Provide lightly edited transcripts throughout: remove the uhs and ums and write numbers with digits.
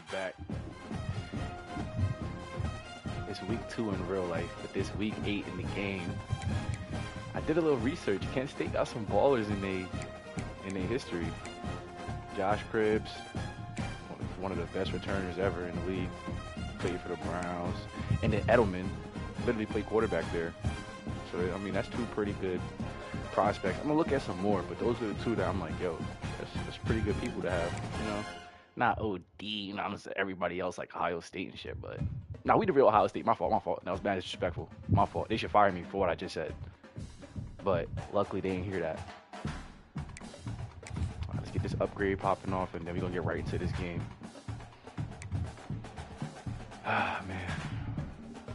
Back. It's week 2 in real life, but this week 8 in the game. I did a little research. Kent State got some ballers in their history. Josh Cribbs, one of the best returners ever in the league, played for the Browns, and then Edelman literally played quarterback there. So I mean, that's two pretty good prospects. I'm gonna look at some more, but those are the two that I'm like, yo, that's pretty good people to have, you know. Not OD, you know, I'm saying everybody else like Ohio State and shit, but nah, we the real Ohio State. My fault, my fault. That was bad disrespectful. My fault. They should fire me for what I just said. But luckily they didn't hear that. All right, let's get this upgrade popping off and then we're gonna get right into this game. Ah man.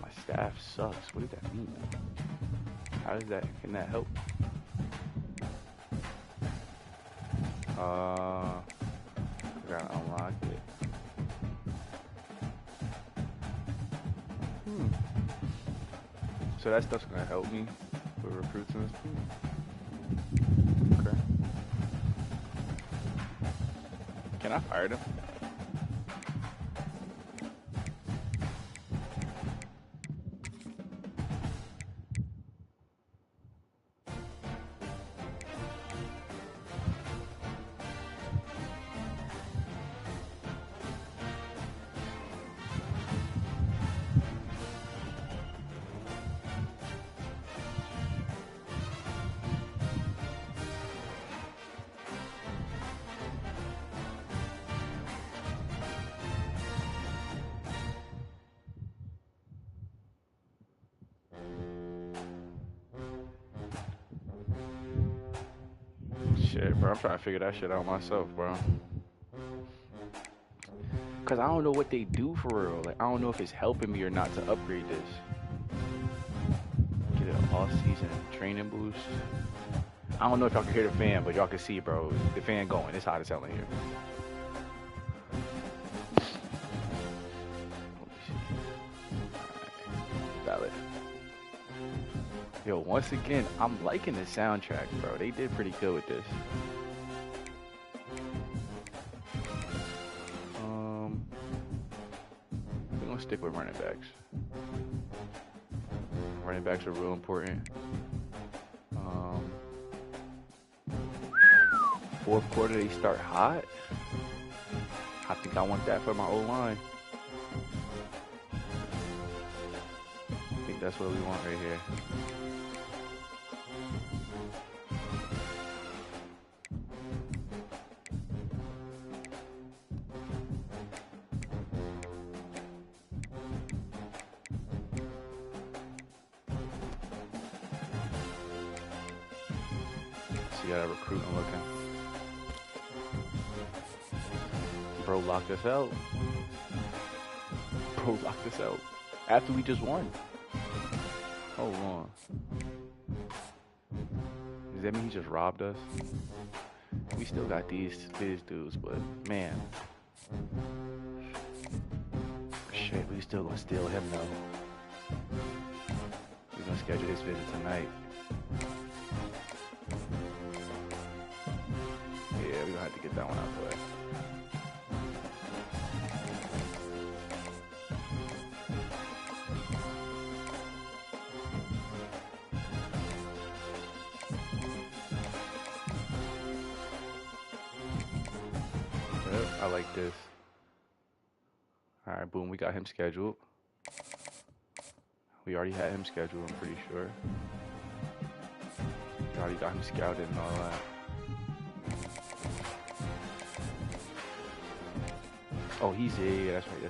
My staff sucks. What does that mean? How does that can that help? I gotta unlock it. So that stuff's gonna help me with recruits and stuff. Okay. Can I fire them? Shit, bro. I'm trying to figure that shit out myself, bro. Cause I don't know what they do for real. Like I don't know if it's helping me or not to upgrade this. Get an all-season training boost. I don't know if y'all can hear the fan, but y'all can see, bro. The fan going. It's hot as hell in here. Valid. Yo, once again, I'm liking the soundtrack, bro. They did pretty good with this. We're gonna stick with running backs. Running backs are real important. Fourth quarter, they start hot. I think I want that for my O-line. I think that's what we want right here. So you got a recruiting looking. Bro locked us out. Bro locked us out. After we just won. Hold on. Does that mean he just robbed us? We still got these dudes, but man. Shit, we still gonna steal him though. We're gonna schedule his visit tonight. Yeah, we're gonna have to get that one out the way. I like this. Alright, boom, we got him scheduled. We already had him scheduled, I'm pretty sure. We already got him scouted and all that. Oh, he's a, that's right.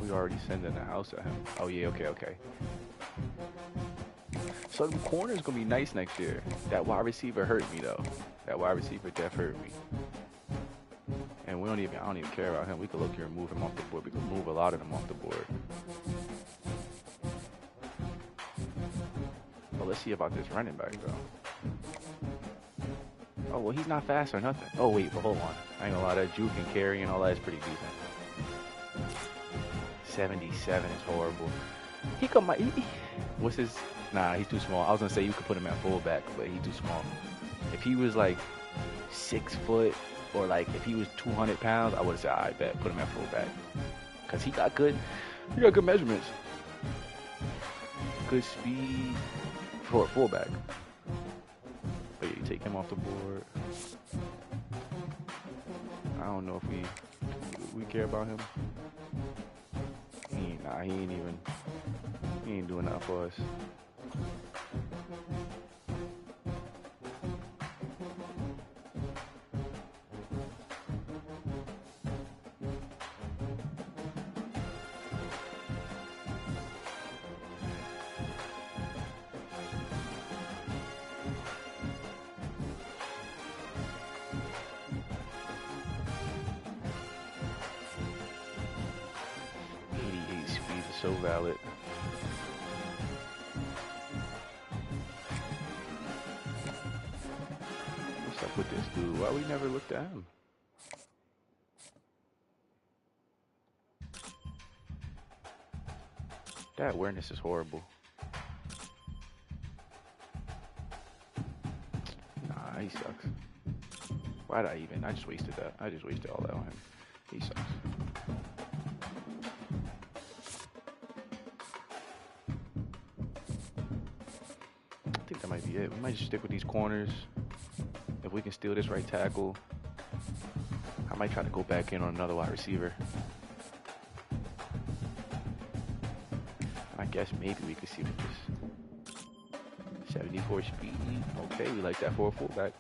We already sending the house at him. Oh yeah, okay. So the corner's gonna be nice next year. That wide receiver hurt me though. That wide receiver def hurt me. And I don't even care about him. We could look here and move him off the board. We could move a lot of them off the board. But let's see about this running back though. Oh well, he's not fast or nothing. Oh wait, but hold on. I ain't gonna lie, that juke and carry and all that is pretty decent. 77 is horrible. He come my what's his? Nah, he's too small. I was gonna say you could put him at fullback, but he's too small. If he was like 6 foot or like if he was 200 pounds, I would have said, I bet put him at fullback, cause he got good measurements, good speed for a fullback. But yeah, you take him off the board. I don't know if we care about him. He ain't doing that for us. So valid. What's up with this dude? Why we never looked at him? That awareness is horrible. Nah, he sucks. Why'd I just wasted that. I just wasted all that on him. He sucks. I think that might be it. We might just stick with these corners. If we can steal this right tackle, I might try to go back in on another wide receiver. I guess maybe we could see with this 74 speed. Okay, we like that for a fullback.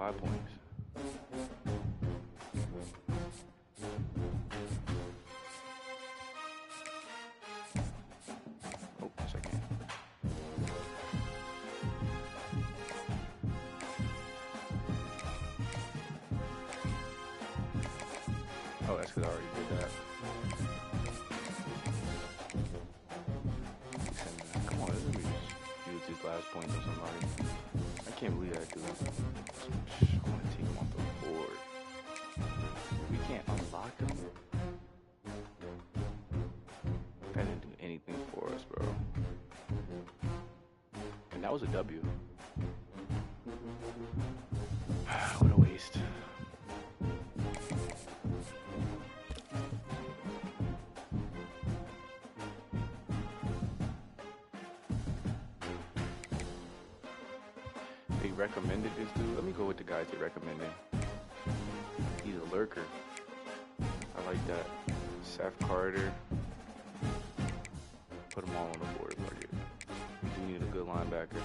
5 points. Oh, second. Oh, that's because I already did that. Come on, let me just use these last points on somebody. I can't believe that, dude. I want to take him off the board. We can't unlock him. That didn't do anything for us, bro. And that was a W. What a waste. They recommended this dude. Let me go with the guys they recommended. He's a lurker. I like that. Seth Carter. Put them all on the board. We need a good linebacker.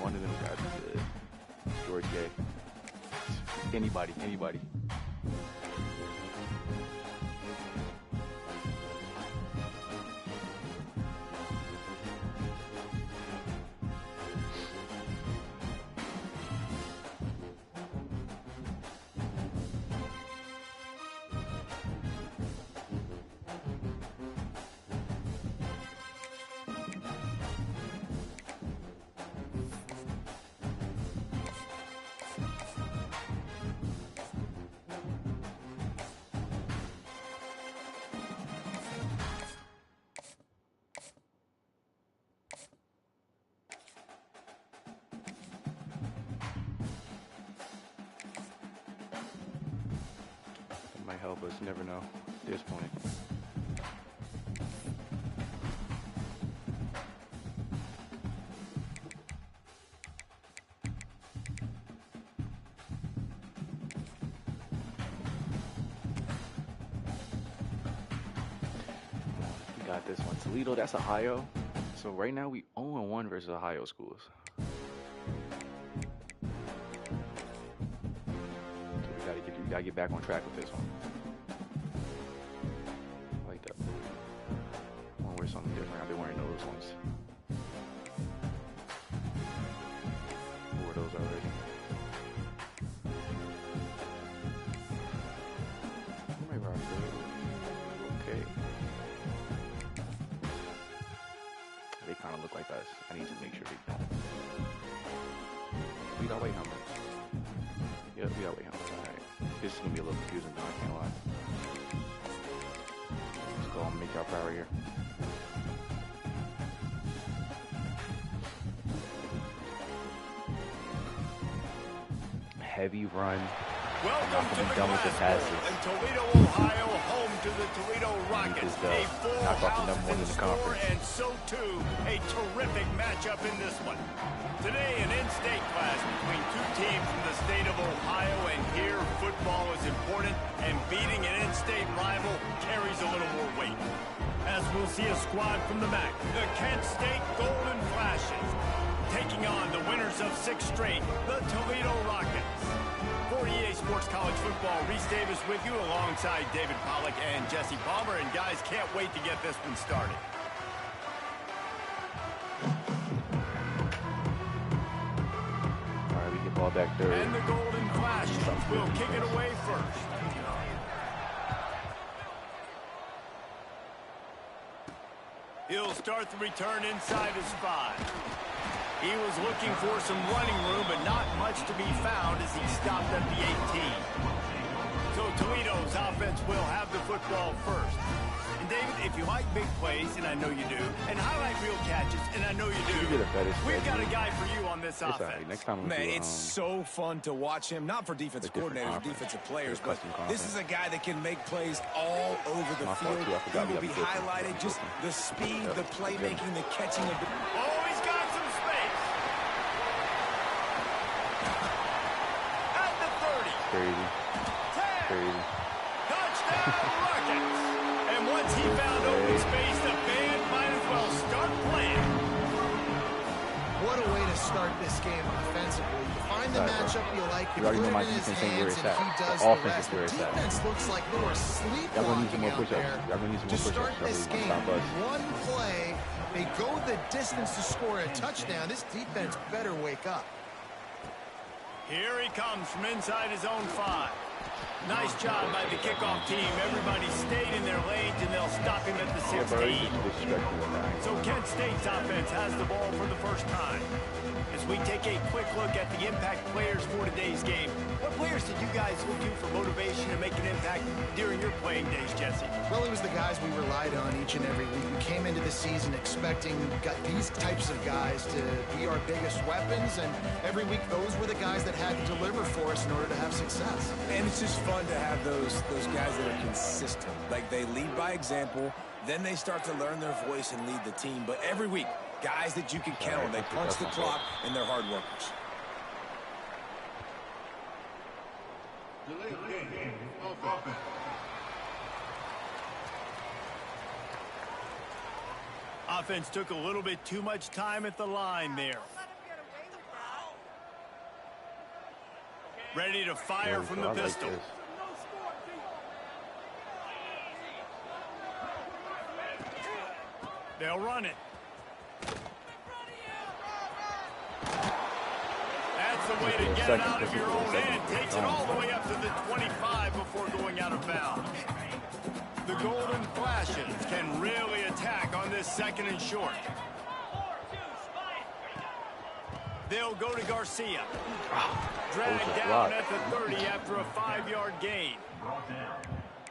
One of them guys is good. George Gay. Anybody. Might help us, never know at this point. We got this one. Toledo, that's Ohio. So right now we 0-1 versus Ohio schools. We gotta get back on track with this one. I like that. I want to wear something different. I've been wearing those ones. I wore those already. I might rock those. Okay. They kind of look like us. I need to make sure they don't. We got white helmets. Yep, we got white helmets. Alright. This is going to be a little confusing, but I can't lie. Let's go and make our power here. Heavy run. Welcome to the done with the passes. in Toledo, Ohio, home to the Toledo Rockets. A full house in store, and so too a terrific matchup in this one. Today, an in-state clash between two teams from the state of Ohio, and here football is important, and beating an in-state rival carries a little more weight. As we'll see a squad from the MAC, the Kent State Golden Flashes, taking on the winners of 6 straight, the Toledo Rockets. For EA Sports College Football, Reese Davis with you alongside David Pollack and Jesse Palmer, and guys, can't wait to get this one started. Ball back there. And the Golden Flash will kick it away first. He'll start the return inside his 5. He was looking for some running room, but not much to be found as he stopped at the 18. So Toledo's offense will have the football first. And David, if you like big plays, and I know you do, and highlight real catches, and I know you do, we've got a guy for you on this offense. Next time Man, it's so fun to watch him, not for defensive coordinators or defensive players, but this is a guy that can make plays all over the field. He will be highlighted, just the speed, the playmaking, the catching of the... Oh, he's got some space. At the 30. Crazy. 10. Crazy. Touchdown, Rockets. And once he found open space, the band might as well start playing. what a way to start this game offensively. You find the matchup you like, you put it in his hands, and he does the rest. The defense looks like they were sleepwalking out there to start this game. One play, they go the distance to score a touchdown. This defense better wake up. Here he comes from inside his own 5. Nice job by the kickoff team. Everybody stayed in their lanes, and they'll stop him at the 16. So Kent State's offense has the ball for the first time. As we take a quick look at the impact players for today's game, what players did you guys look to for motivation and make an impact during your playing days, Jesse? Well, it was the guys we relied on each and every week. We came into the season expecting these types of guys to be our biggest weapons, and every week those were the guys that had to deliver for us in order to have success. And it's just fun to have those guys that are consistent. Like, they lead by example, then they start to learn their voice and lead the team. But every week, guys that you can count on, they punch the clock, and they're hard workers. Offense took a little bit too much time at the line there. Ready to fire from the pistol. They'll run it. That's the way to get it out of your own end. Takes it all the way up to the 25 before going out of bounds. The Golden Flashes can really attack on this 2nd and short. They'll go to Garcia. Dragged down at the 30 after a 5-yard gain.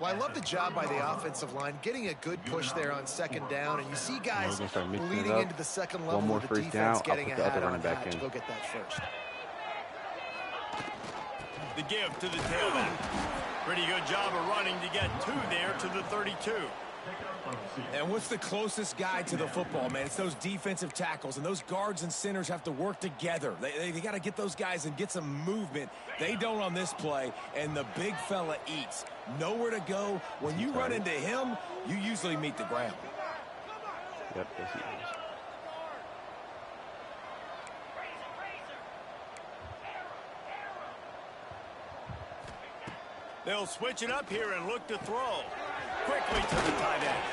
Well, I love the job by the offensive line, getting a good push there on 2nd down, and you see guys bleeding into the second level of the defense getting ahead on that to go get that first. The give to the tailback. Pretty good job of running to get 2 there to the 32. And what's the closest guy to the football, man? It's those defensive tackles, and those guards and centers have to work together. They got to get those guys and get some movement. They don't on this play, and the big fella eats. Nowhere to go. When you run into him, you usually meet the ground. Yep, yes he is. They'll switch it up here and look to throw. Quickly to the tight end.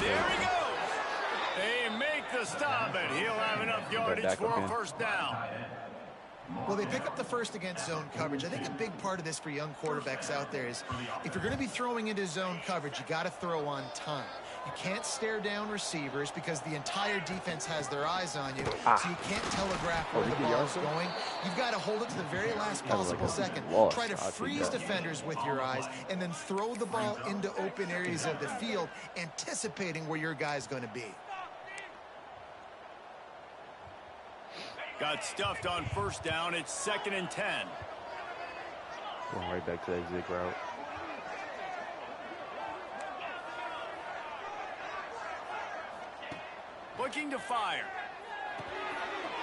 There he goes. They make the stop, and he'll have enough yardage for a first down. Well, they pick up the first against zone coverage. I think a big part of this for young quarterbacks out there is if you're going to be throwing into zone coverage, you got to throw on time. You can't stare down receivers because the entire defense has their eyes on you, so you can't telegraph where the ball is going. You've got to hold it to the very last possible second. Try to freeze defenders with your eyes and then throw the ball into open areas of the field, anticipating where your guy's going to be. Got stuffed on first down. It's 2nd and 10. Going right back to that zig route. Looking to fire.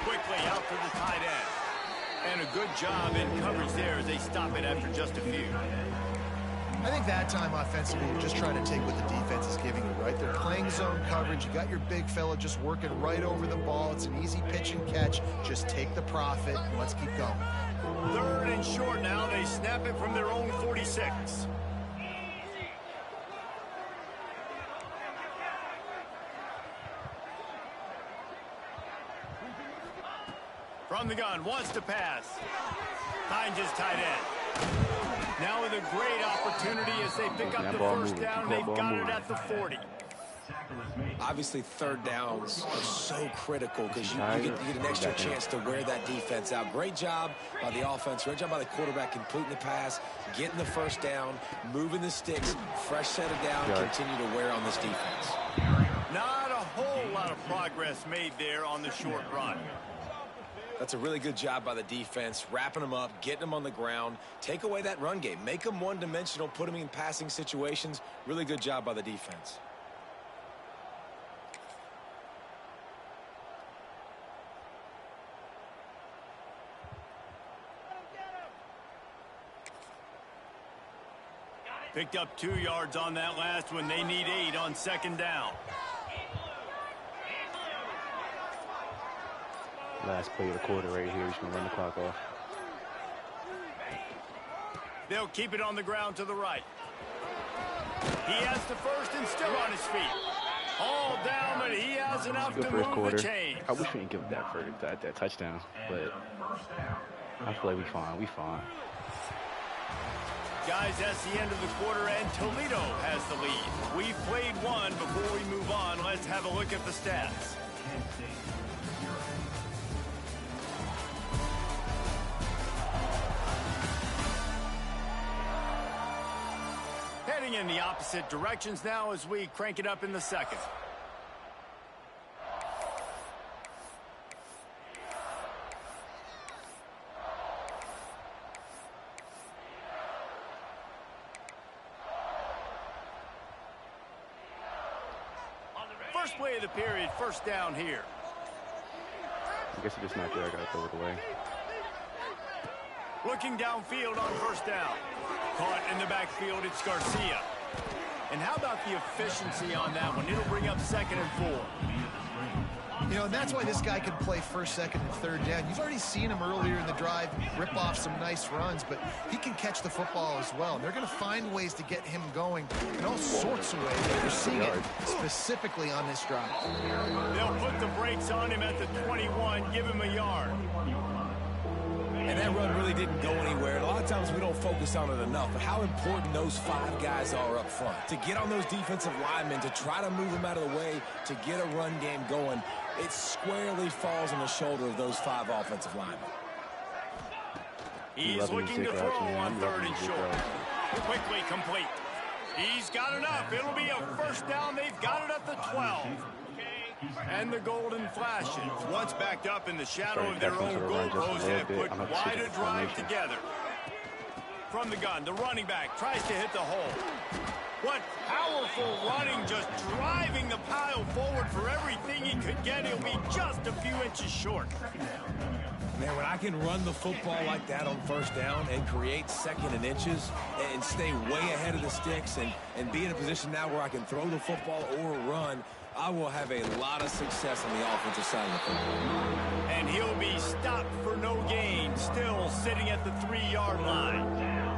Quickly out to the tight end. And a good job in coverage there as they stop it after just a few. I think that time offensively, you're just trying to take what the defense is giving you, right? They're playing zone coverage. You got your big fella just working right over the ball. It's an easy pitch and catch. Just take the profit and let's keep going. 3rd and short now. They snap it from their own 46. From the gun, wants to pass. Finds his tight end. Now with a great opportunity as they pick up the first down. They've got it at the 40. Obviously, 3rd downs are so critical because you get an extra chance to wear that defense out. Great job by the offense. Great job by the quarterback completing the pass, getting the first down, moving the sticks, fresh set of down, continue to wear on this defense. Not a whole lot of progress made there on the short run. That's a really good job by the defense, wrapping them up, getting them on the ground. Take away that run game. Make them one-dimensional, put them in passing situations. Really good job by the defense. Picked up 2 yards on that last one. They need 8 on 2nd down. Last play of the quarter right here. He's going to run the clock off. They'll keep it on the ground to the right. He has the first and still on his feet. All down, but he has enough to move the chains. I wish we didn't give that for that touchdown, but I feel like we fine. We fine. Guys, that's the end of the quarter, and Toledo has the lead. We've played one. Before we move on, let's have a look at the stats. Heading in the opposite directions now as we crank it up in the second. First play of the period, first down here. I guess he just not there. I got to throw it away. Looking downfield on first down. Caught in the backfield, it's Garcia. And how about the efficiency on that one? It'll bring up 2nd and 4. You know, and that's why this guy can play first, second, and third down. You've already seen him earlier in the drive rip off some nice runs, but he can catch the football as well. And they're going to find ways to get him going in all sorts of ways. You're seeing it specifically on this drive. They'll put the brakes on him at the 21, give him a yard. And that run really didn't go anywhere. A lot of times we don't focus on it enough, but how important those 5 guys are up front. To get on those defensive linemen, to try to move them out of the way, to get a run game going, it squarely falls on the shoulder of those 5 offensive linemen. He's looking to throw on 3rd and short. Quickly complete. He's got enough. It'll be a first down. They've got it at the 12. And the golden flashes. Once backed up in the shadow of their own goal post, have put quite a drive together. From the gun, the running back tries to hit the hole. What powerful running, just driving the pile forward for everything he could get. He'll be just a few inches short. Man, when I can run the football like that on first down and create 2nd and inches and stay way ahead of the sticks and be in a position now where I can throw the football or run, I will have a lot of success on the offensive side of the football. And he'll be stopped for no gain, still sitting at the 3-yard line.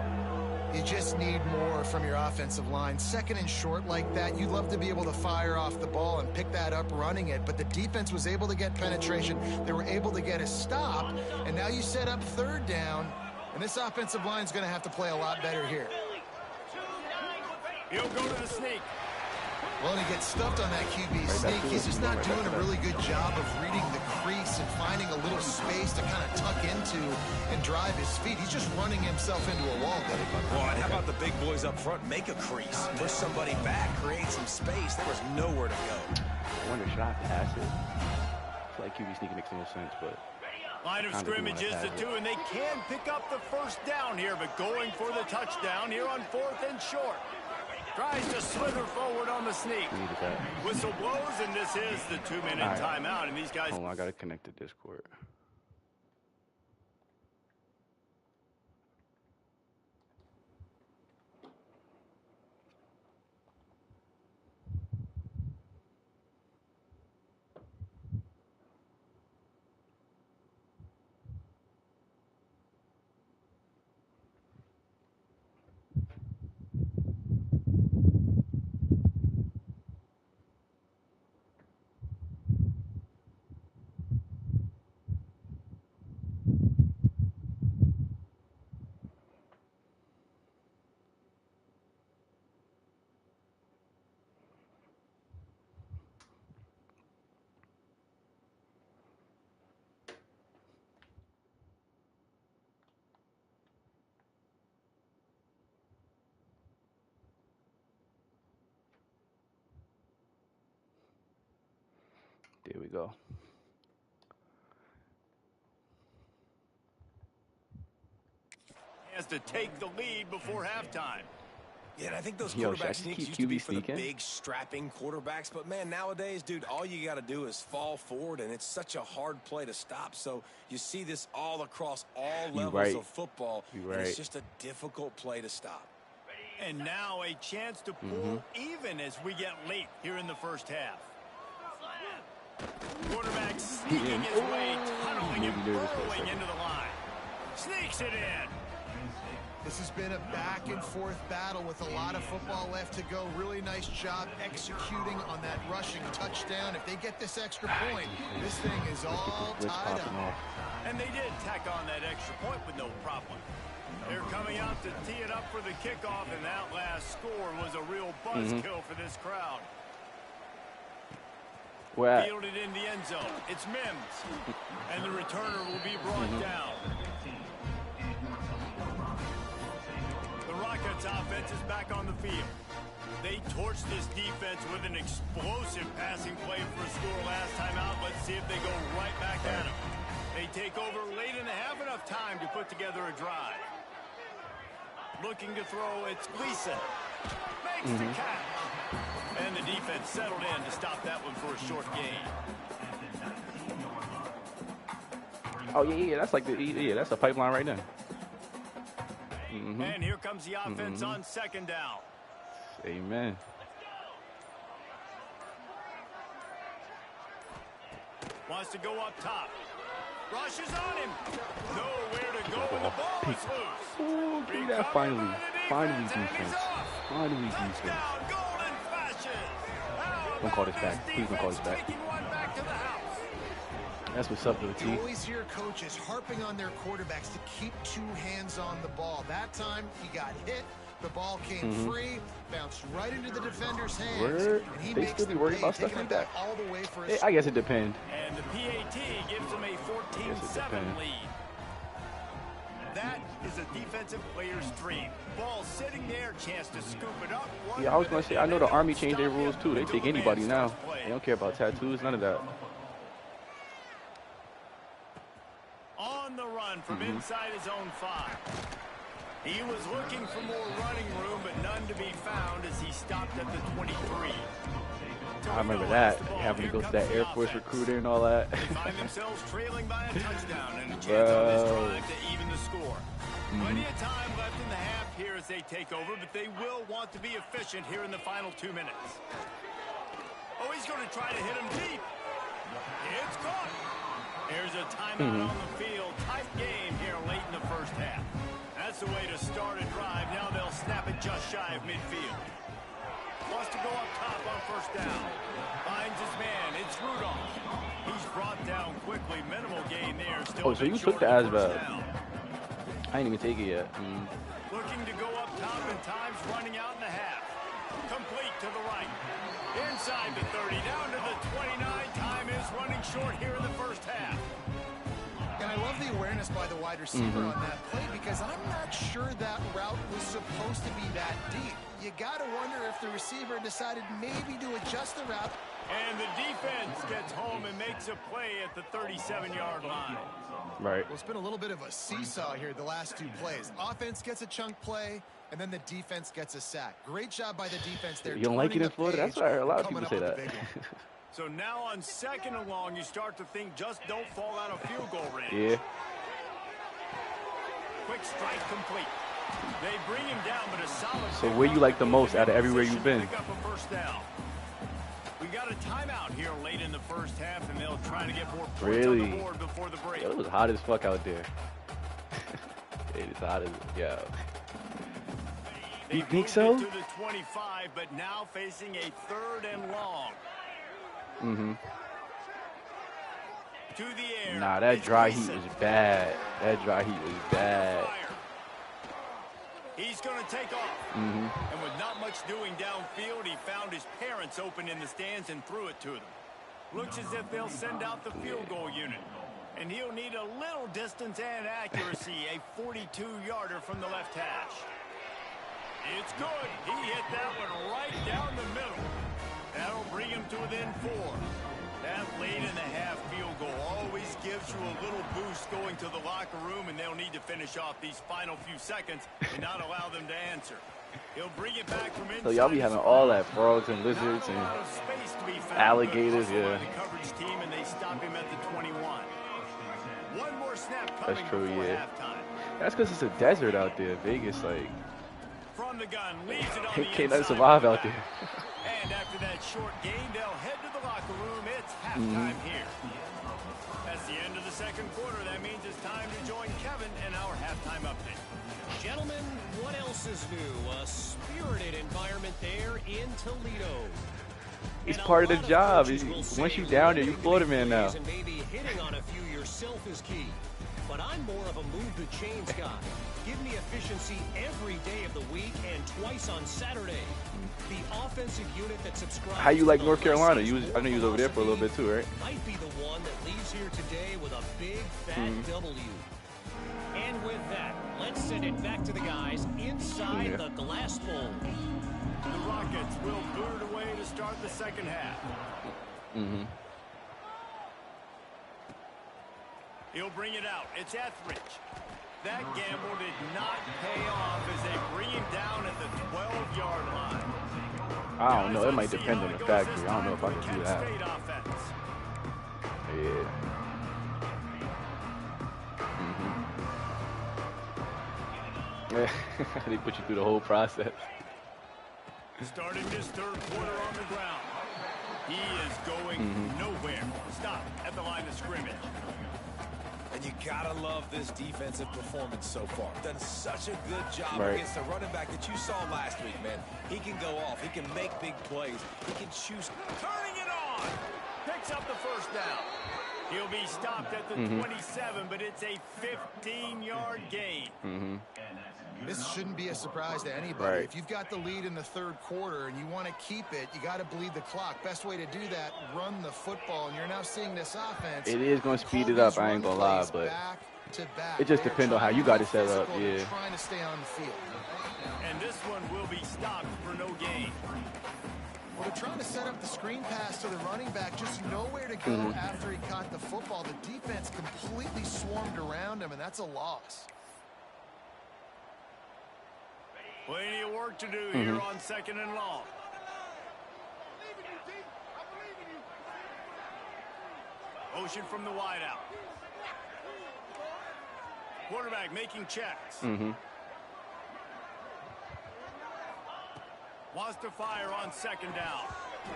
You just need more from your offensive line. 2nd and short like that, you'd love to be able to fire off the ball and pick that up running it, but the defense was able to get penetration. They were able to get a stop, and now you set up 3rd down, and this offensive line is going to have to play a lot better here. He'll go to the sneak. Well, and he gets stuffed on that QB sneak. He's just not doing a really good job of reading the crease and finding a little space to kind of tuck into and drive his feet. He's just running himself into a wall, Dave. Well, and how about the big boys up front? Make a crease. Push somebody back. Create some space. There was nowhere to go. I wonder, should I pass it? I feel like QB sneaking makes no sense, but... Line of scrimmage is the 2, and they can pick up the first down here, but going for the touchdown here on 4th and short. Tries to slither forward on the sneak. Whistle blows, and this is the 2-minute timeout. And these guys... Hold on, I got to connect to Discord. There we go. Has to take the lead before halftime. Yeah, and I think those quarterback sneaks used to be for the big, strapping quarterbacks. But, man, nowadays, dude, all you got to do is fall forward, and it's such a hard play to stop. So you see this all across all levels of football, and it's just a difficult play to stop. And now a chance to pull even as we get late here in the first half. Quarterback sneaking his way, tunnel made me nervous for a second. Into the line. Sneaks it in. This has been a back-and-forth battle with a lot of football left to go. Really nice job executing on that rushing touchdown. If they get this extra point, this thing is all tied up. And they did tack on that extra point with no problem. They're coming out to tee it up for the kickoff, and that last score was a real buzzkill for this crowd. Fielded in the end zone. It's Mims. And the returner will be brought down. The Rockets offense is back on the field. They torched this defense with an explosive passing play for a score last time out. Let's see if they go right back at them. They take over late and have enough time to put together a drive. Looking to throw, it's Gleason. Makes the catch. And the defense settled in to stop that one for a short gain. Oh, yeah, that's like that's a pipeline right there. And here comes the offense on second down. Amen. Wants to go up top. Rushes on him. Nowhere to go when the ball is loose. Ooh, give me that finally. Finally defense. Finally defense. Don't call this back. Please don't call this back. That's what's up, T. You always hear coaches harping on their quarterbacks to keep two hands on the ball. That time, he got hit. The ball came free, bounced right into the defender's hands. And he they makes still be worried about stuff like that? All the way for his I guess it depends. And the PAT gives him a 14-7 lead. That is a defensive player's dream. Ball sitting there, chance to scoop it up. Yeah, I was going to say, I know the Army changed their rules too. They take anybody now. They don't care about tattoos, none of that. On the run from inside his own 5. He was looking for more running room, but none to be found as he stopped at the 23. I remember that, having to go to that Air Force recruiter and all that. They find themselves trailing by a touchdown and a chance on this drive to even the score. Plenty of time left in the half here as they take over, but they will want to be efficient here in the final 2 minutes. Oh, he's going to try to hit him deep. It's caught. There's a timeout on the field. Tight game here late in the first half. That's the way to start a drive. Now they'll snap it just shy of midfield. Wants to go up top on first down. Finds his man. It's Rudolph. He's brought down quickly. Minimal gain there. Still so you took the Asbel. I didn't even take it yet. Looking to go up top, and time's running out in the half. Complete to the right. Inside the 30, down to the 29. Time is running short here in the first half. And I love the awareness by the wide receiver on that play because I'm not sure that route was supposed to be that deep. You got to wonder if the receiver decided maybe to adjust the route. And the defense gets home and makes a play at the 37-yard line. Right. Well, it's been a little bit of a seesaw here the last 2 plays. Offense gets a chunk play, and then the defense gets a sack. Great job by the defense there. You don't like it in Florida? That's why a lot of people say that. So now on second and long, you start to think just don't fall out of field goal range. Yeah. Quick strike complete. They bring him down, but a solid. So where you like the most out of everywhere you've been? Pick up a first down. We got a timeout here late in the first half, and they'll try to get more points on the board before the break. Yo, it was hot as fuck out there. It's hot as You think so? To the 25, but now facing a 3rd and long. To the air. Nah, that dry heat was bad. That dry heat was bad. He's going to take off. And with not much doing downfield, he found his parents open in the stands and threw it to them. Looks as if they'll send out the field goal unit. And he'll need a little distance and accuracy, a 42-yarder from the left hash. It's good. He hit that one right down the middle. That'll bring him to within 4. That late in the half field goal always gives you a little boost going to the locker room, and they'll need to finish off these final few seconds and not allow them to answer. He'll bring it back from inside. So y'all be having all that frogs and lizards and alligators, yeah. The coverage team, and they stop him at the 21. One more snap coming. That's true, yeah. Halftime. That's because it's a desert out there. Vegas, like, from the gun, leaves it on the can't inside. survive out there. And after that short gain, they'll head to the locker room. It's halftime here. That's the end of the second quarter. That means it's time to join Kevin in our halftime update. Gentlemen, what else is new? A spirited environment there in Toledo. It's part of the job. Once you're down there, you Florida man now. And maybe hitting on a few yourself is key. But I'm more of a move the chains guy. Give me efficiency every day of the week and twice on Saturday. The offensive unit that subscribes. How you like North Carolina? I know you was over there for a little bit too, right? Might be the one that leaves here today with a big fat W. And with that, let's send it back to the guys inside the glass bowl. The Rockets will boot it away to start the second half. He'll bring it out. It's Etheridge. That gamble did not pay off as they bring him down at the 12-yard line. I don't know. It might depend on the factory. I don't know if I can do that. Yeah. They put you through the whole process. Starting this third quarter on the ground. He is going nowhere. Stop at the line of scrimmage. And you gotta love this defensive performance so far. Done such a good job against the running back that you saw last week, man. He can go off. He can make big plays. He can choose. Turning it on. Picks up the first down. He'll be stopped at the 27, but it's a 15-yard gain. This shouldn't be a surprise to anybody. If you've got the lead in the third quarter and you want to keep it, you got to bleed the clock. Best way to do that, run the football. And you're now seeing this offense. It is going to speed it up. I ain't going to lie, but it just depends on how you got it set up. Yeah. Trying to stay on the field. And this one will be stopped for no gain. Well, they're trying to set up the screen pass to the running back, just nowhere to go after he caught the football. The defense completely swarmed around him, and that's a loss. Plenty of work to do here on second and long. Motion from the wideout. Quarterback making checks. Wants to fire on second down.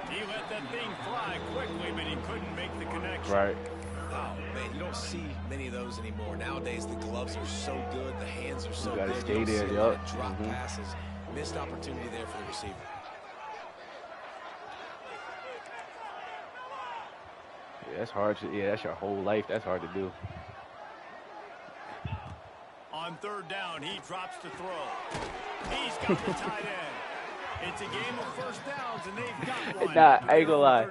He let that thing fly quickly, but he couldn't make the connection. Oh, man, you don't see many of those anymore. Nowadays, the gloves are so good. The hands are so good. You got to stay there, Drop passes. Missed opportunity there for the receiver. Yeah, that's hard. That's your whole life. That's hard to do. On third down, he drops to throw. He's got the tight end. It's a game of first downs, and they've got one. Nah, I ain't gonna lie.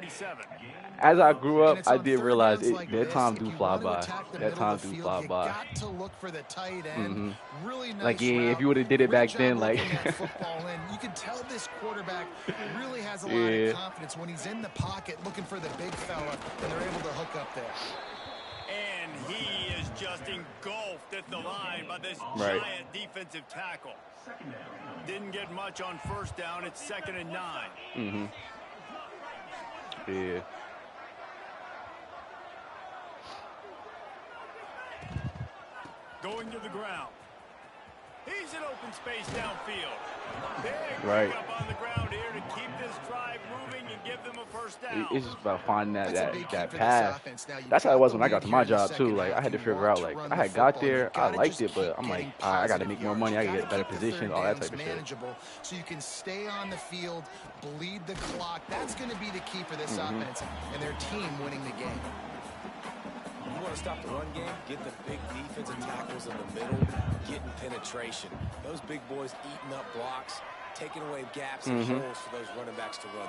As I grew up, I did realize that time do fly by. That time do fly by. Got to look for the tight end. Really nice like, yeah, if you would have did it back then, like. You can tell this quarterback really has a lot of confidence when he's in the pocket looking for the big fella, and they're able to hook up there. And he is just engulfed at the line by this giant defensive tackle. Didn't get much on first down. It's 2nd and 9. Yeah. Going to the ground. He's in open space downfield. Big up on the ground here to keep this drive moving and give them a first down. It's just about finding that path. That's how it was when I got to my job too. Like, I had to figure out, like, I had got there, I liked it, but I'm like, I got to make more money, I got to get better position, all that type of shit. So you can stay on the field, bleed the clock. That's going to be the key for this offense and their team winning the game. You want to stop the run game? Get the big defensive tackles in the middle, getting penetration. Those big boys eating up blocks, taking away gaps and holes for those running backs to run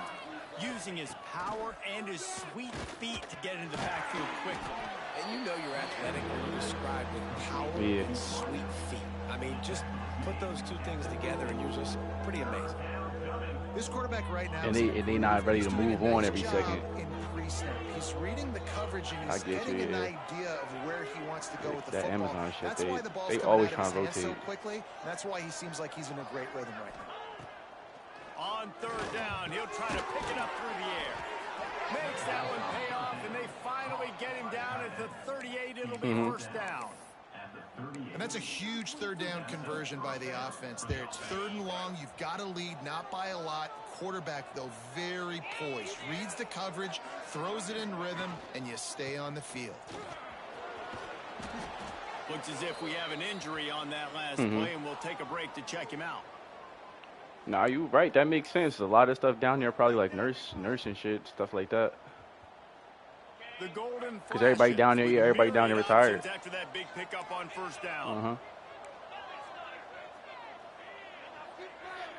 through. Using his power and his sweet feet to get into the backfield quickly. And you know you're athletic when you describe with power and sweet feet. I mean, just put those two things together and you're just pretty amazing. This quarterback right now, and they not ready to move on every second. He's reading the coverage and he's getting an idea of where he wants to go with the football. Amazon shit, that's why the ball's they coming always out trying of to his hands rotate so quickly. And that's why he seems like he's in a great rhythm right now. On third down, he'll try to pick it up through the air. Makes that one pay off, and they finally get him down at the 38. It'll be first down. And that's a huge third down conversion by the offense there. It's 3rd and long. You've got to lead, not by a lot. Quarterback, though, very poised. Reads the coverage, throws it in rhythm, and you stay on the field. Looks as if we have an injury on that last play, and we'll take a break to check him out. Nah, you right. That makes sense. A lot of stuff down there probably like nursing shit, stuff like that. Because everybody down there, yeah, everybody down there retired. After that big pickup on first down.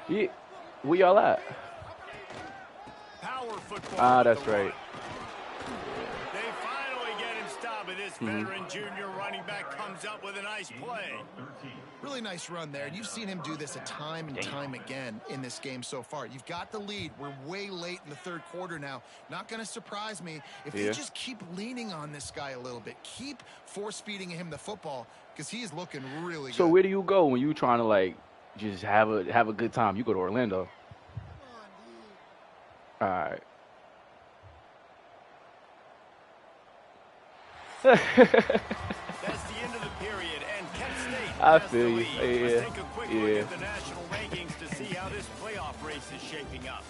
Yeah, where y'all at? Power football. Ah, that's right. They finally get him stopped, but this veteran junior running back comes up with a nice play. Really nice run there. You've seen him do this a time and time again in this game so far. You've got the lead. We're way late in the third quarter now. Not going to surprise me if they just keep leaning on this guy a little bit. Keep force-feeding him the football because he's looking really good. So where do you go when you trying to, like, just have a good time? You go to Orlando. All right. That's the end of the period, and Kent State I has feel the you. lead. Let's take a quick look Yeah. at the national rankings to see how this playoff race is shaping up.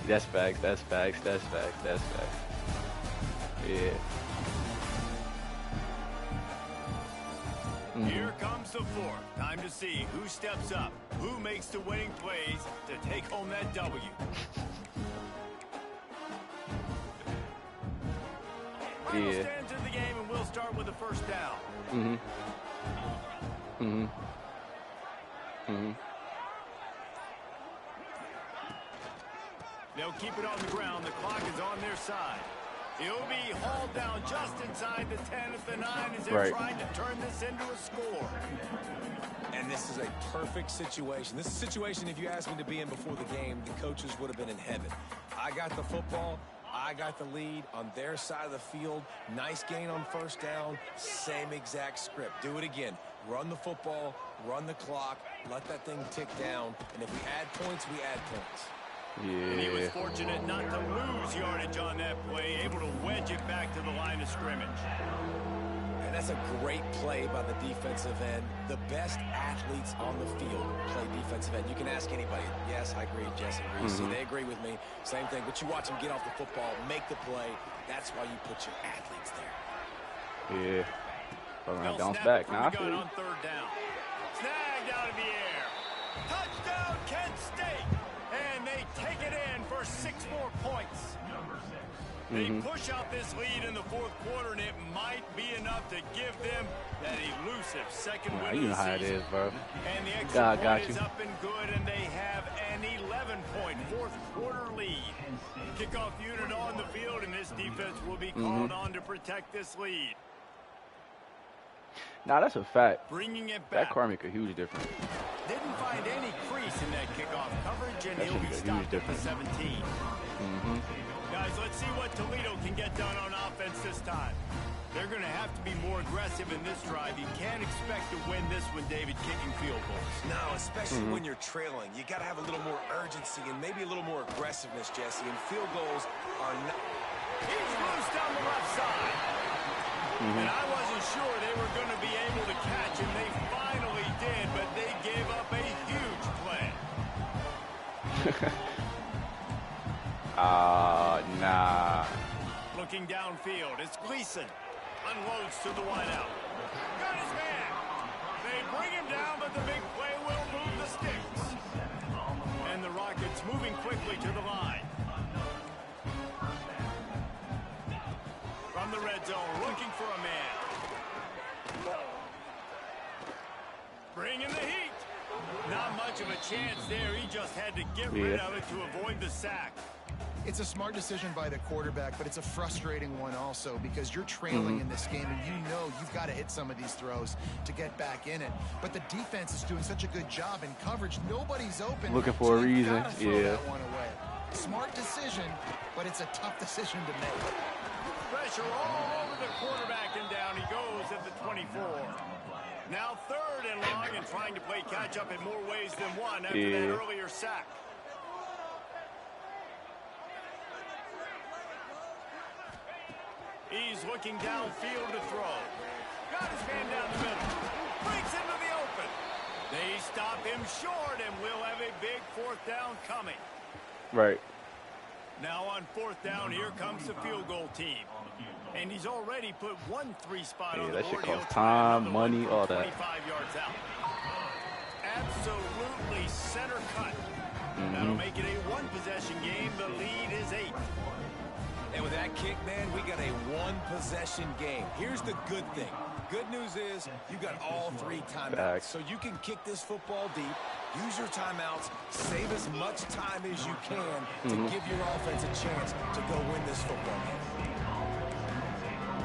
That's facts. That's facts. That's facts. That's facts. Yeah. Here comes the fourth. Time to see who steps up, who makes the winning plays to take home that W. Final stands in the game, and we'll start with the first down. They'll keep it on the ground. The clock is on their side. He'll be hauled down just inside the 10 at the 9 as they're trying to turn this into a score. And this is a perfect situation. This is a situation, if you asked me to be in before the game, the coaches would have been in heaven. I got the football. I got the lead on their side of the field. Nice gain on first down. Same exact script. Do it again. Run the football, run the clock, let that thing tick down. And if we add points, we add points. And he was fortunate not to lose yardage on that play, able to wedge it back to the line of scrimmage. And that's a great play by the defensive end. The best athletes on the field play defensive end. You can ask anybody. Yes, I agree, Jesse agrees. See, they agree with me. Same thing. But you watch them get off the football, make the play. That's why you put your athletes there. Yeah. They'll bounce back. Nah, I feel you. On third down. Snagged out of the air. Touchdown, Kent State. And they take it in for 6 more points. They push out this lead in the fourth quarter, and it might be enough to give them that elusive second win of the season. You know how it is, bro. And the extra point is up and good, and they have an 11-point fourth quarter lead. Kickoff unit on the field, and this defense will be called on to protect this lead. Nah, that's a fact. Bringing it back. That car make a huge difference. Didn't find any crease in that kickoff coverage, and he'll be stopped at the 17. Guys, let's see what Toledo can get done on offense this time. They're going to have to be more aggressive in this drive. You can't expect to win this one, David, kicking field goals. No, especially when you're trailing. You got to have a little more urgency and maybe a little more aggressiveness, Jesse. And field goals are not. He's loose down the left side. And I wasn't sure they were going to be able to catch him. They finally did, but they gave up a huge play. Nah. Looking downfield, it's Gleason. Unloads to the wideout. Got his man. They bring him down, but the big play will move the sticks. And the Rockets moving quickly to the line. From the red zone, looking for a man. Bringing the heat. Not much of a chance there. He just had to get rid of it to avoid the sack. It's a smart decision by the quarterback, but it's a frustrating one also because you're trailing in this game and you know you've got to hit some of these throws to get back in it. But the defense is doing such a good job in coverage. Nobody's open. Looking for a reason. Gotta throw that one away. Smart decision, but it's a tough decision to make. Pressure all over the quarterback, and down he goes at the 24. Now third and long, and trying to play catch-up in more ways than one after that earlier sack. He's looking downfield to throw. Got his man down the middle. Breaks into the open. They stop him short, and we'll have a big fourth down coming. Right. Now on fourth down, here comes the field goal team. And he's already put 1 3 spot on the that shit board. costs time, money, all that. 25 yards out. Absolutely center cut. That'll make it a 1-possession game. The lead is 8. And with that kick, man, we got a 1-possession game. Here's the good thing. Good news is you got all 3 timeouts. So you can kick this football deep, use your timeouts, save as much time as you can to give your offense a chance to go win this football game.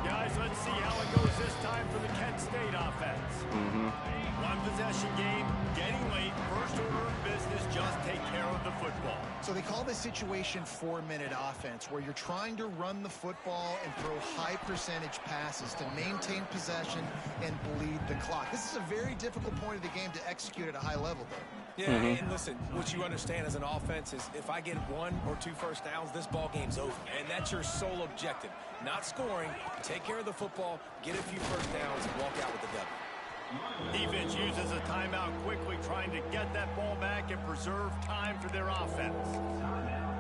Guys, let's see how it goes this time for the Kent State offense. 1-possession game, getting late, first order of business, just take care of the football. So they call this situation 4-minute offense, where you're trying to run the football and throw high percentage passes to maintain possession and bleed the clock. This is a very difficult point of the game to execute at a high level, though. Yeah, and listen, what you understand as an offense is if I get 1 or 2 first downs, this ball game's over. And that's your sole objective. Not scoring, take care of the football, get a few first downs, and walk out with the W. Defense uses a timeout quickly, trying to get that ball back and preserve time for their offense.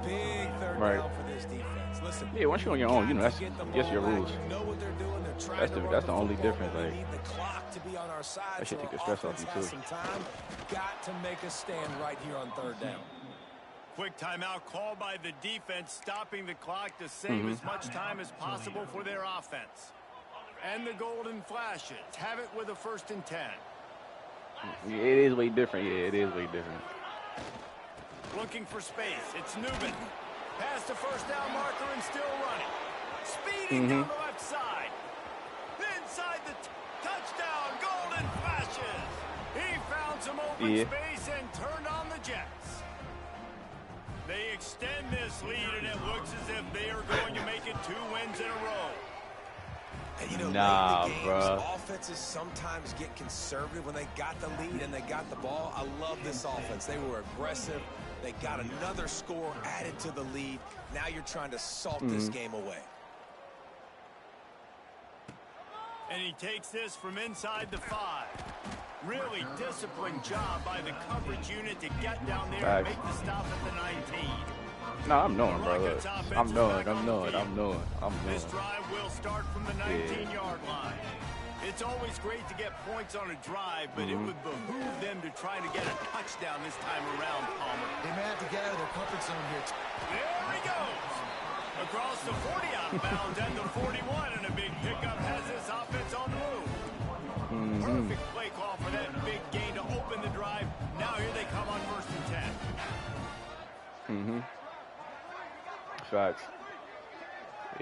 Big third down for this defense. Listen, yeah, once you're on your own, you know, that's just your rules. You know what they're doing. They're trying That's the only difference. Like, need the clock to be on our side. that should take the stress off you too. Some time. Got to make a stand right here on 3rd down. Quick timeout called by the defense, stopping the clock to save as much time as possible for their offense. And the Golden Flashes have it with a 1st and 10. Yeah, it is way different. Yeah, it is way different. Looking for space. It's Newman. Past the first down marker and still running. Speeding down the left side. Inside the touchdown. Golden Flashes. He found some open space and turned on the Jets. They extend this lead, and it looks as if they are going to make it 2 wins in a row. And, you know, nah, late in the games, bro. Offenses sometimes get conservative when they got the lead and they got the ball. I love this offense. They were aggressive. They got another score added to the lead. Now you're trying to salt this game away. And he takes this from inside the 5. Really disciplined job by the coverage unit to get down there and make the stop at the 19. No, I'm knowing, brother. I'm knowing. This drive will start from the 19-yard line. It's always great to get points on a drive, but it would behoove them to try to get a touchdown this time around, Palmer. They may have to get out of their comfort zone here. There he goes. Across the 40 outbounds and the 41, and a big pickup has this offense on the move. Perfect play call for that big gain to open the drive. Now here they come on 1st and 10. Facts.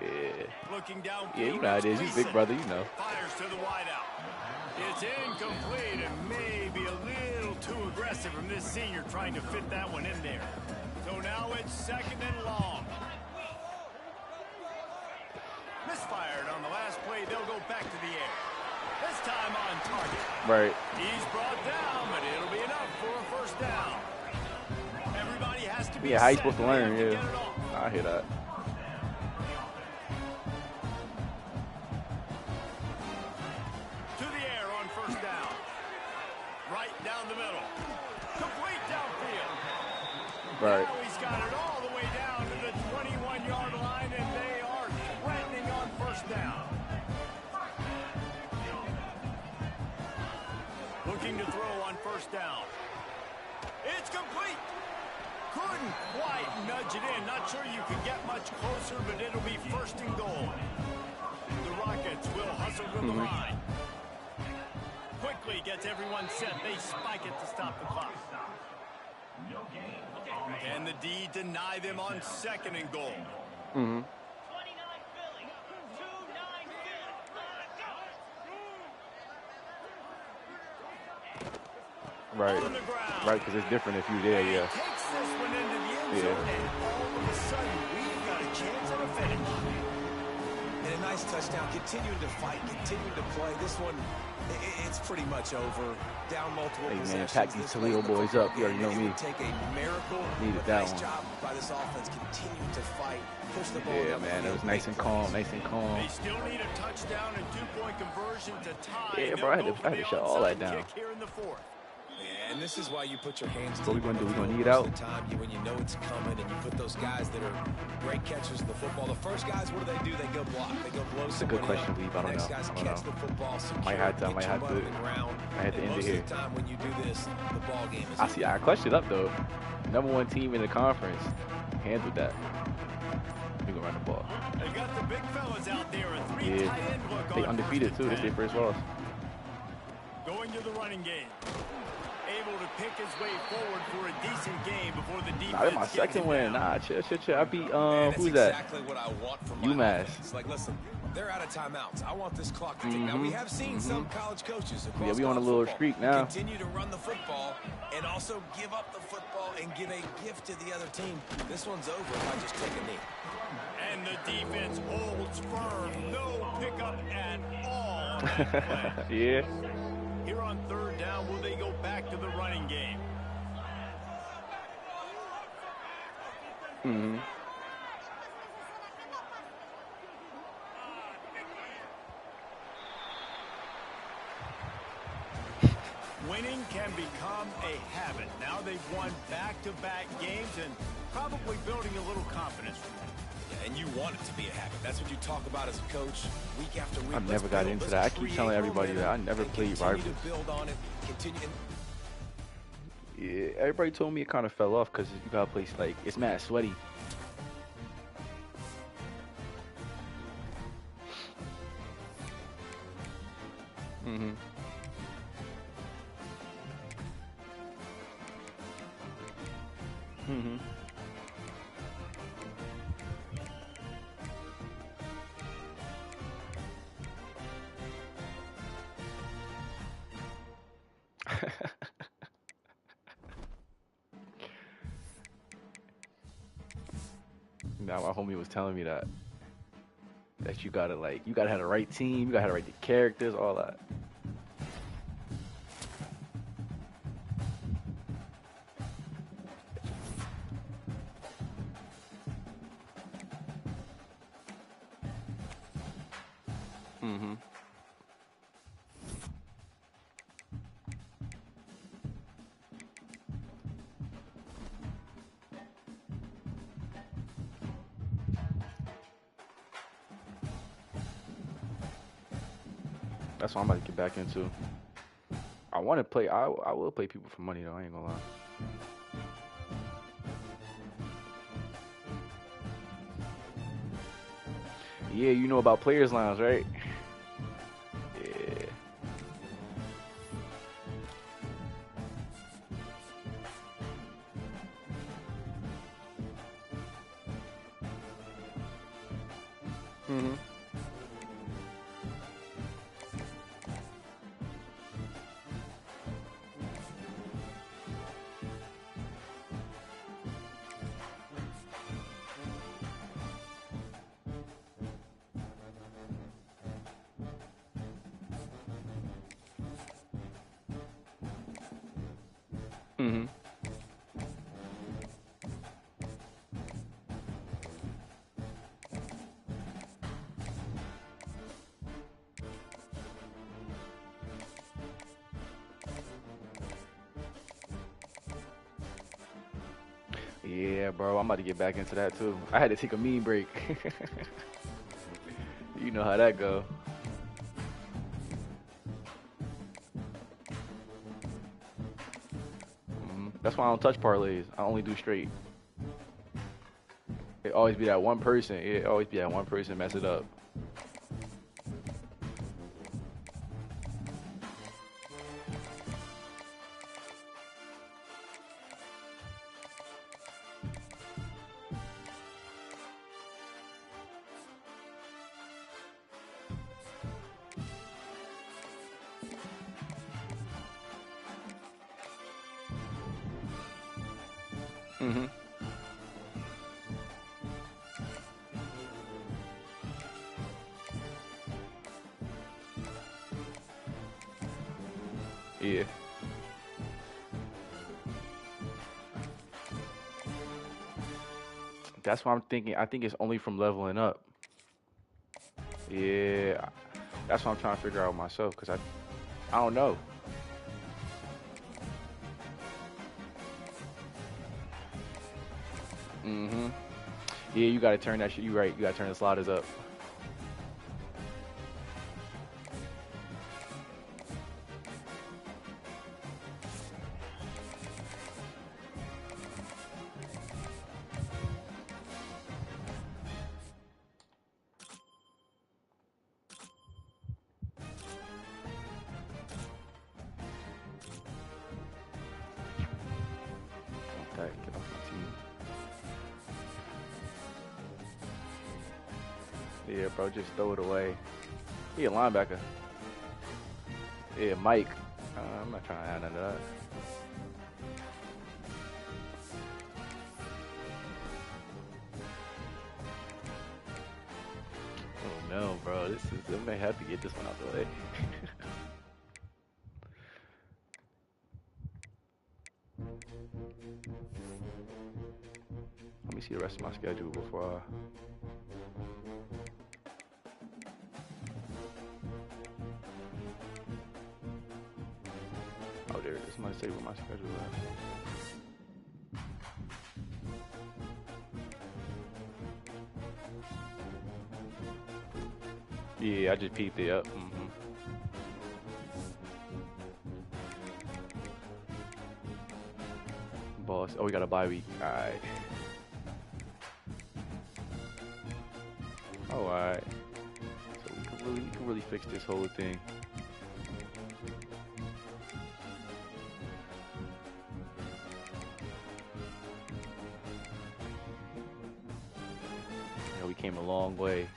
Yeah. Looking down. Yeah, you know how it is. You big brother, you know. Fires to the wideout. It's incomplete and maybe a little too aggressive from this senior trying to fit that one in there. So now it's 2nd and long. Misfired on the last play. They'll go back to the air. This time on target. Right. He's brought down, but it'll be enough for a 1st down. Everybody has to be how you set supposed to learn, to yeah. get it off. I hear that. To the air on 1st down. Right down the middle. Complete downfield. Right. Now he's got it all the way down to the 21-yard line, and they are threatening on 1st down. Looking to throw on 1st down. It's complete. Couldn't quite nudge it in. Not sure you could get much closer, but it'll be 1st and goal. The Rockets will hustle to the line. Quickly gets everyone set. They spike it to stop the clock. Can the D deny them on 2nd and goal? Right. Right, because it's different if you're there, yeah. Takes this one into the end zone, and all of a sudden, we've got a chance at a finish. And a nice touchdown. Continuing to fight, continuing to play. This one, it's pretty much over. Down multiple possessions. Hey, man, pack these Toledo boys up. You already know me. Take a miracle. Needed that nice one. job by this offense. Continuing to fight. Push the ball. Yeah, man, it was nice and calm, They still need a touchdown and 2-point conversion to tie. Yeah, bro, I had to shut all that down. Kick here in the 4th. And this is why you put your hands What we gonna do? We gonna need out. out. The time when you know it's coming, and you put those guys that are great catchers of the football. The first guys, what do? They go block. They go blow. It's a good question, Lee. I don't know. Catch the football, might have to end it here. Most of the time when you do this, the ball game is. I see. I clutched it up though. #1 team in the conference handled that. We gonna run the ball. They got the big fellas out there. A three Yeah, tight end look they on undefeated too. This is their first loss. Going to the running game. Able to pick his way forward for a decent game before the defense. Nah, that's my second win. Nah, chill. I beat who's that? Exactly what I want from UMass. It's like, listen, they're out of timeouts. I want this clock to tick. Now we have seen some college coaches across we on a little streak now. Continue to run the football and also give up the football and give a gift to the other team. This one's over if I just take a knee. And the defense holds firm. No pickup at all. On that play. Yeah. Here on third down, will they go back to the running game? Winning can become a habit. Now they've won back-to-back games and probably building a little confidence from that. Yeah, and you want it to be a habit. That's what you talk about as a coach week after week. I never got into that. I keep telling everybody that I never played rifles. Build on it. Yeah, everybody told me it kind of fell off because you gotta play like it's mad sweaty. Now my homie was telling me that you gotta have the right team, you gotta have the right characters, all that. That's what I'm about to get back into. I want to play. I will play people for money though. I ain't gonna lie. Yeah, you know about Players Lounge, right? Yeah. Yeah, bro, I'm about to get back into that too. I had to take a mean break. You know how that go. That's why I don't touch parlays. I only do straight. It always be that one person. It always be that one person mess it up. Yeah. That's what I'm thinking. I think it's only from leveling up. Yeah. That's what I'm trying to figure out myself, because I don't know. Mm-hmm. Yeah, you gotta turn that shit. You right. You gotta turn the sliders up. Get off my team. Yeah, bro, just throw it away. He a linebacker. Yeah, Mike. I'm not trying to add none of that. Oh no, bro. This is. I may have to get this one out the way. Let me see the rest of my schedule before I... Oh, there it is. Somebody say what my schedule is. Yeah, I just peeped it up. Boss. Oh, we got a bye week. Alright. Oh, alright. So we can really fix this whole thing. Yeah, we came a long way.